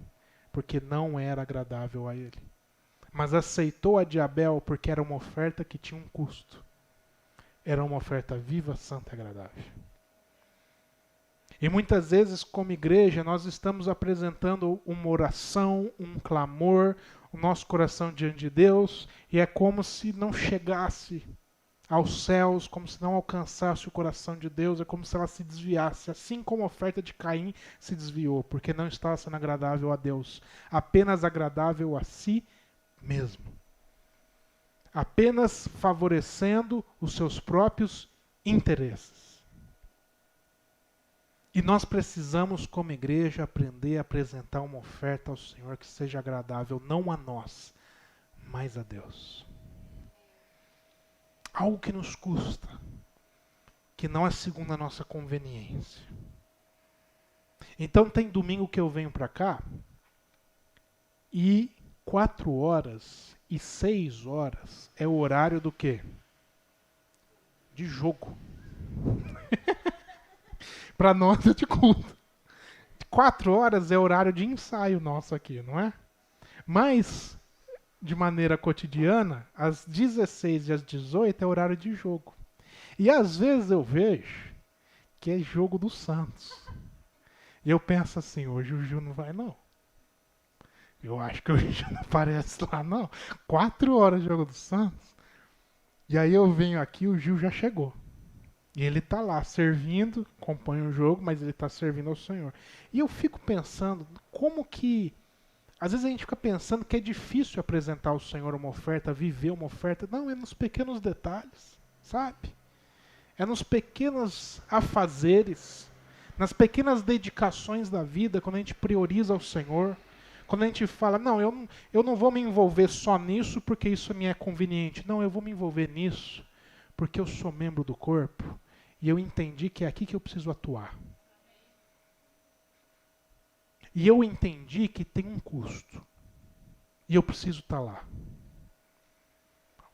porque não era agradável a ele. Mas aceitou a de Abel porque era uma oferta que tinha um custo. Era uma oferta viva, santa e agradável. E muitas vezes, como igreja, nós estamos apresentando uma oração, um clamor, o nosso coração diante de Deus, e é como se não chegasse aos céus, como se não alcançasse o coração de Deus, é como se ela se desviasse, assim como a oferta de Caim se desviou, porque não estava sendo agradável a Deus, apenas agradável a si mesmo. Apenas favorecendo os seus próprios interesses. E nós precisamos, como igreja, aprender a apresentar uma oferta ao Senhor que seja agradável, não a nós, mas a Deus. Algo que nos custa, que não é segundo a nossa conveniência. Então tem domingo que eu venho para cá e 4h e 6h é o horário do quê? De jogo. Para nós é de culto. 4h é horário de ensaio nosso aqui, não é? Mas, de maneira cotidiana, às 16 e às 18 é horário de jogo. E às vezes eu vejo que é jogo do Santos. E eu penso assim, hoje o Gil não vai não. Eu acho que o Gil não aparece lá não. 4h jogo do Santos. E aí eu venho aqui, o Gil já chegou. E ele está lá servindo, acompanha o jogo, mas ele está servindo ao Senhor. E eu fico pensando, como que... Às vezes a gente fica pensando que é difícil apresentar ao Senhor uma oferta, viver uma oferta. Não, é nos pequenos detalhes, sabe? É nos pequenos afazeres, nas pequenas dedicações da vida, quando a gente prioriza o Senhor. Quando a gente fala, não, eu não vou me envolver só nisso porque isso me é conveniente. Não, eu vou me envolver nisso porque eu sou membro do corpo e eu entendi que é aqui que eu preciso atuar. E eu entendi que tem um custo. E eu preciso estar lá.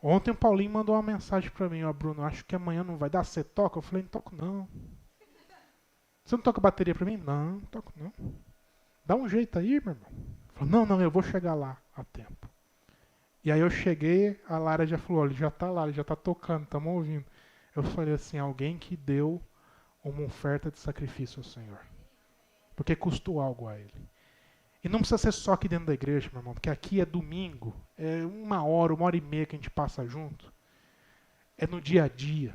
Ontem o Paulinho mandou uma mensagem para mim, ó, Bruno, acho que amanhã não vai dar, você toca? Eu falei, não toco não. Você não toca bateria para mim? Não, não toco não. Dá um jeito aí, meu irmão. Ele falou, não, eu vou chegar lá a tempo. E aí eu cheguei, a Lara já falou, ele já está lá, ele já está tocando, estamos ouvindo. Eu falei assim, alguém que deu uma oferta de sacrifício ao Senhor. Porque custou algo a ele. E não precisa ser só aqui dentro da igreja, meu irmão, porque aqui é domingo, é 1h e meia que a gente passa junto. É no dia a dia.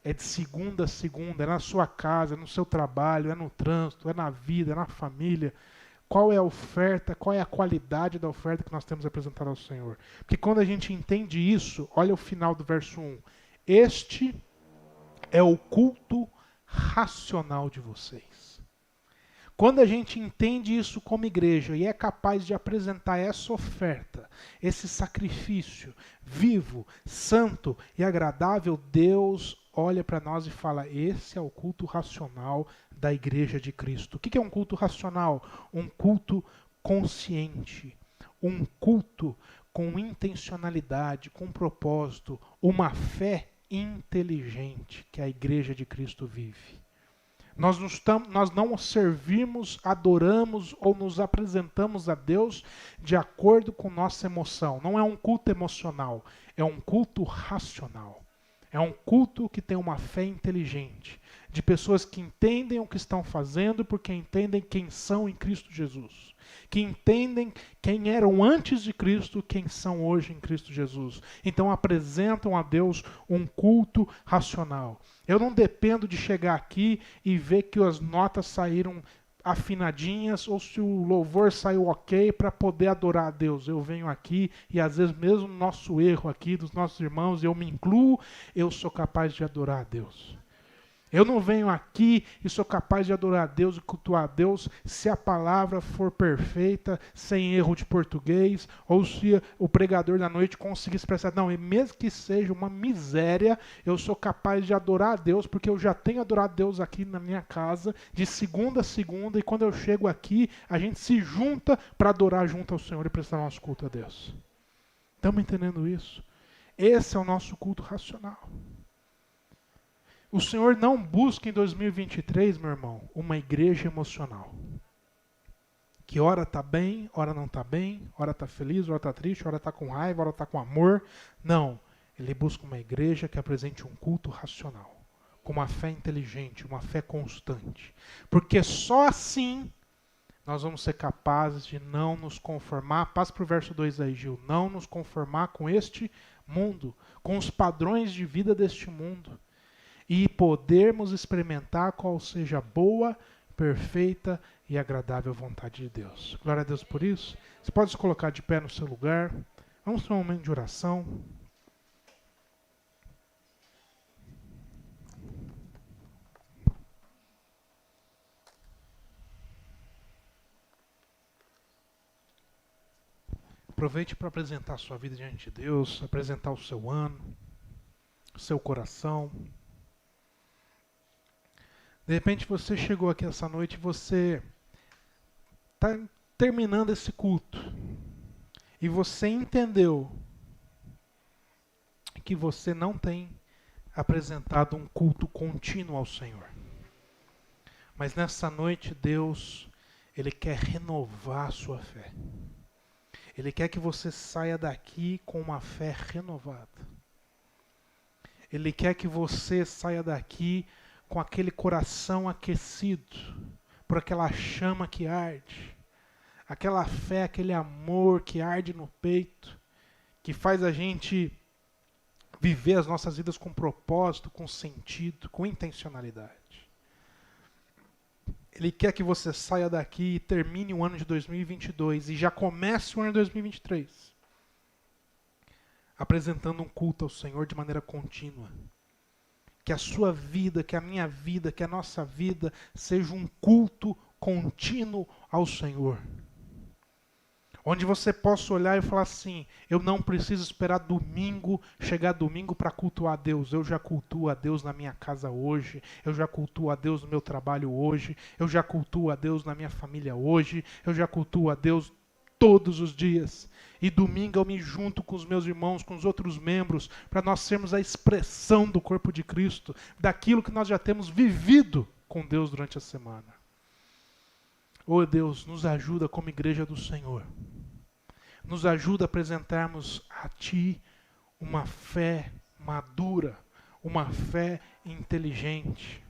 É de segunda a segunda, é na sua casa, é no seu trabalho, é no trânsito, é na vida, é na família. Qual é a oferta, qual é a qualidade da oferta que nós temos apresentado ao Senhor? Porque quando a gente entende isso, olha o final do verso 1. Este é o culto racional de vocês. Quando a gente entende isso como igreja e é capaz de apresentar essa oferta, esse sacrifício vivo, santo e agradável, Deus olha para nós e fala, esse é o culto racional da igreja de Cristo. O que é um culto racional? Um culto consciente, um culto com intencionalidade, com propósito, uma fé inteligente que a igreja de Cristo vive. Nós não servimos, adoramos ou nos apresentamos a Deus de acordo com nossa emoção. Não é um culto emocional, é um culto racional. É um culto que tem uma fé inteligente, de pessoas que entendem o que estão fazendo porque entendem quem são em Cristo Jesus. Que entendem quem eram antes de Cristo, quem são hoje em Cristo Jesus. Então apresentam a Deus um culto racional. Eu não dependo de chegar aqui e ver que as notas saíram afinadinhas ou se o louvor saiu ok para poder adorar a Deus. Eu venho aqui e às vezes mesmo no nosso erro aqui, dos nossos irmãos, eu me incluo, eu sou capaz de adorar a Deus. Eu não venho aqui e sou capaz de adorar a Deus e cultuar a Deus se a palavra for perfeita, sem erro de português, ou se o pregador da noite conseguir expressar. Não, e mesmo que seja uma miséria, eu sou capaz de adorar a Deus, porque eu já tenho adorado a Deus aqui na minha casa, de segunda a segunda, e quando eu chego aqui, a gente se junta para adorar junto ao Senhor e prestar nosso culto a Deus. Estamos entendendo isso? Esse é o nosso culto racional. O Senhor não busca em 2023, meu irmão, uma igreja emocional. Que hora está bem, hora não está bem, hora está feliz, hora está triste, hora está com raiva, hora está com amor. Não. Ele busca uma igreja que apresente um culto racional, com uma fé inteligente, uma fé constante. Porque só assim nós vamos ser capazes de não nos conformar. Passa para o verso 2 aí, Gil. Não nos conformar com este mundo, com os padrões de vida deste mundo. E podermos experimentar qual seja a boa, perfeita e agradável vontade de Deus. Glória a Deus por isso. Você pode se colocar de pé no seu lugar. Vamos ter um momento de oração. Aproveite para apresentar a sua vida diante de Deus, apresentar o seu ano, o seu coração. De repente você chegou aqui essa noite e você está terminando esse culto. E você entendeu que você não tem apresentado um culto contínuo ao Senhor. Mas nessa noite Deus, Ele quer renovar a sua fé. Ele quer que você saia daqui com uma fé renovada. Ele quer que você saia daqui com aquele coração aquecido por aquela chama que arde. Aquela fé, aquele amor que arde no peito, que faz a gente viver as nossas vidas com propósito, com sentido, com intencionalidade. Ele quer que você saia daqui e termine o ano de 2022 e já comece o ano de 2023 apresentando um culto ao Senhor de maneira contínua. Que a sua vida, que a minha vida, que a nossa vida seja um culto contínuo ao Senhor. Onde você possa olhar e falar assim, eu não preciso esperar domingo, chegar domingo para cultuar a Deus. Eu já cultuo a Deus na minha casa hoje, eu já cultuo a Deus no meu trabalho hoje, eu já cultuo a Deus na minha família hoje, eu já cultuo a Deus todos os dias. E domingo eu me junto com os meus irmãos, com os outros membros, para nós sermos a expressão do corpo de Cristo, daquilo que nós já temos vivido com Deus durante a semana. Oh Deus, nos ajuda como igreja do Senhor. Nos ajuda a apresentarmos a Ti uma fé madura, uma fé inteligente.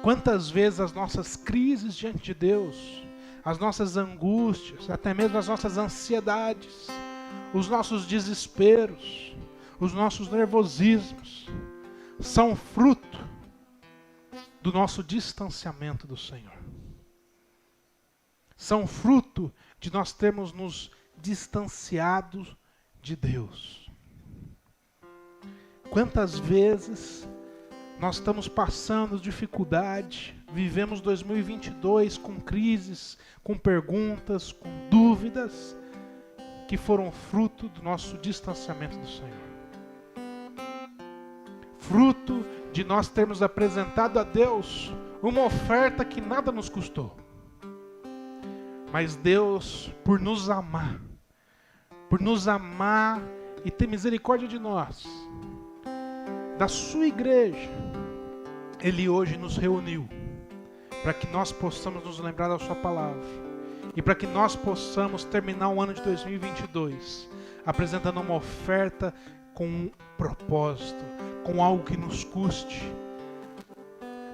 Quantas vezes as nossas crises diante de Deus, as nossas angústias, até mesmo as nossas ansiedades, os nossos desesperos, os nossos nervosismos, são fruto do nosso distanciamento do Senhor. São fruto de nós termos nos distanciado de Deus. Quantas vezes nós estamos passando dificuldade, vivemos 2022 com crises, com perguntas, com dúvidas, que foram fruto do nosso distanciamento do Senhor. Fruto de nós termos apresentado a Deus uma oferta que nada nos custou. Mas Deus, por nos amar e ter misericórdia de nós, da sua igreja, Ele hoje nos reuniu para que nós possamos nos lembrar da sua palavra e para que nós possamos terminar o ano de 2022 apresentando uma oferta com um propósito, com algo que nos custe.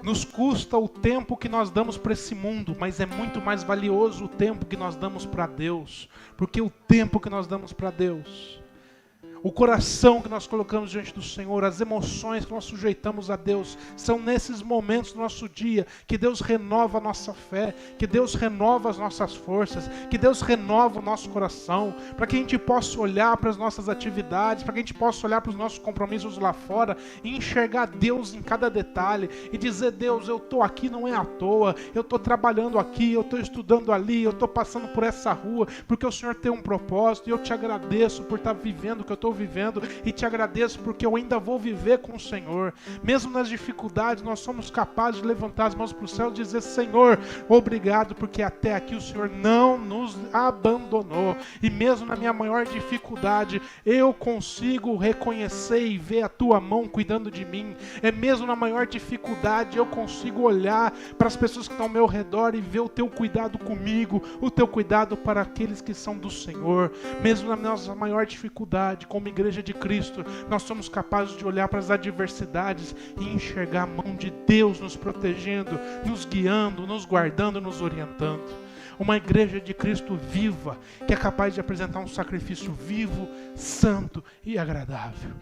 Nos custa o tempo que nós damos para esse mundo, mas é muito mais valioso o tempo que nós damos para Deus. Porque o tempo que nós damos para Deus, o coração que nós colocamos diante do Senhor, as emoções que nós sujeitamos a Deus, são nesses momentos do nosso dia que Deus renova a nossa fé, que Deus renova as nossas forças, que Deus renova o nosso coração, para que a gente possa olhar para as nossas atividades, para que a gente possa olhar para os nossos compromissos lá fora e enxergar Deus em cada detalhe e dizer, Deus, eu estou aqui não é à toa, eu estou trabalhando aqui, eu estou estudando ali, eu estou passando por essa rua, porque o Senhor tem um propósito e eu te agradeço por estar vivendo o que eu estou estou vivendo e te agradeço porque eu ainda vou viver com o Senhor. Mesmo nas dificuldades, nós somos capazes de levantar as mãos para o céu e dizer: Senhor, obrigado, porque até aqui o Senhor não nos abandonou. E mesmo na minha maior dificuldade, eu consigo reconhecer e ver a tua mão cuidando de mim. É mesmo na maior dificuldade, eu consigo olhar para as pessoas que estão ao meu redor e ver o teu cuidado comigo, o teu cuidado para aqueles que são do Senhor. Mesmo na nossa maior dificuldade, como igreja de Cristo, nós somos capazes de olhar para as adversidades e enxergar a mão de Deus nos protegendo, nos guiando, nos guardando, nos orientando. Uma igreja de Cristo viva, que é capaz de apresentar um sacrifício vivo, santo e agradável.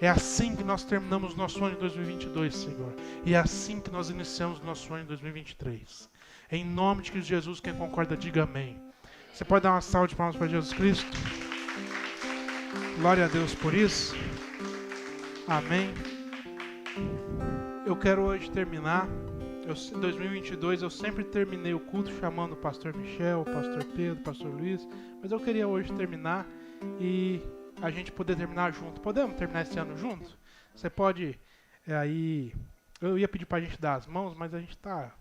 É assim que nós terminamos nosso ano de 2022, Senhor. E é assim que nós iniciamos nosso ano de 2023. Em nome de Cristo Jesus, quem concorda, diga amém. Você pode dar uma salva de palmas para Jesus Cristo? Glória a Deus por isso. Amém. Eu quero hoje terminar. Em 2022 eu sempre terminei o culto chamando o pastor Michel, o pastor Pedro, o pastor Luiz. Mas eu queria hoje terminar e a gente poder terminar junto. Podemos terminar esse ano junto? Você pode aí... Eu ia pedir para a gente dar as mãos, mas a gente está...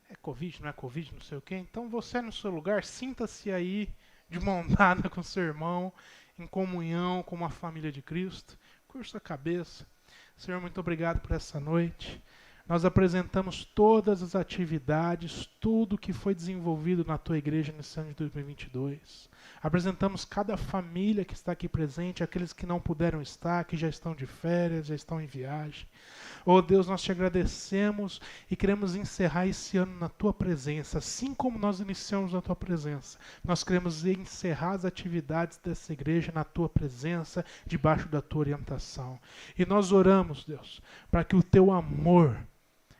É Covid, não é Covid, não sei o quê. Então você no seu lugar, sinta-se aí de mão dada com seu irmão, em comunhão com uma família de Cristo. Curva a cabeça. Senhor, muito obrigado por essa noite. Nós apresentamos todas as atividades, tudo que foi desenvolvido na tua igreja nesse ano de 2022. Apresentamos cada família que está aqui presente, aqueles que não puderam estar, que já estão de férias, já estão em viagem. Oh Deus, nós te agradecemos e queremos encerrar esse ano na tua presença, assim como nós iniciamos na tua presença. Nós queremos encerrar as atividades dessa igreja na tua presença, debaixo da tua orientação. E nós oramos, Deus, para que o teu amor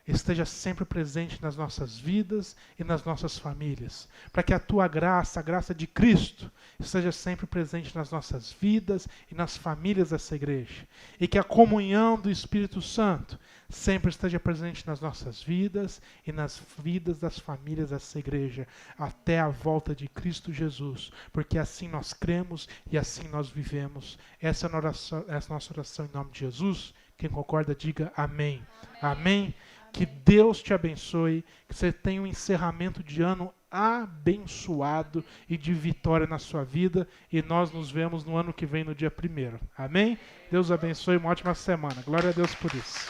esteja sempre presente nas nossas vidas e nas nossas famílias, para que a tua graça, a graça de Cristo, esteja sempre presente nas nossas vidas e nas famílias dessa igreja, e que a comunhão do Espírito Santo sempre esteja presente nas nossas vidas e nas vidas das famílias dessa igreja, até a volta de Cristo Jesus, porque assim nós cremos e assim nós vivemos. Essa é a nossa oração em nome de Jesus. Quem concorda, diga amém. Amém. Que Deus te abençoe, que você tenha um encerramento de ano abençoado e de vitória na sua vida. E nós nos vemos no ano que vem, no dia 1º. Amém? Deus abençoe, uma ótima semana. Glória a Deus por isso.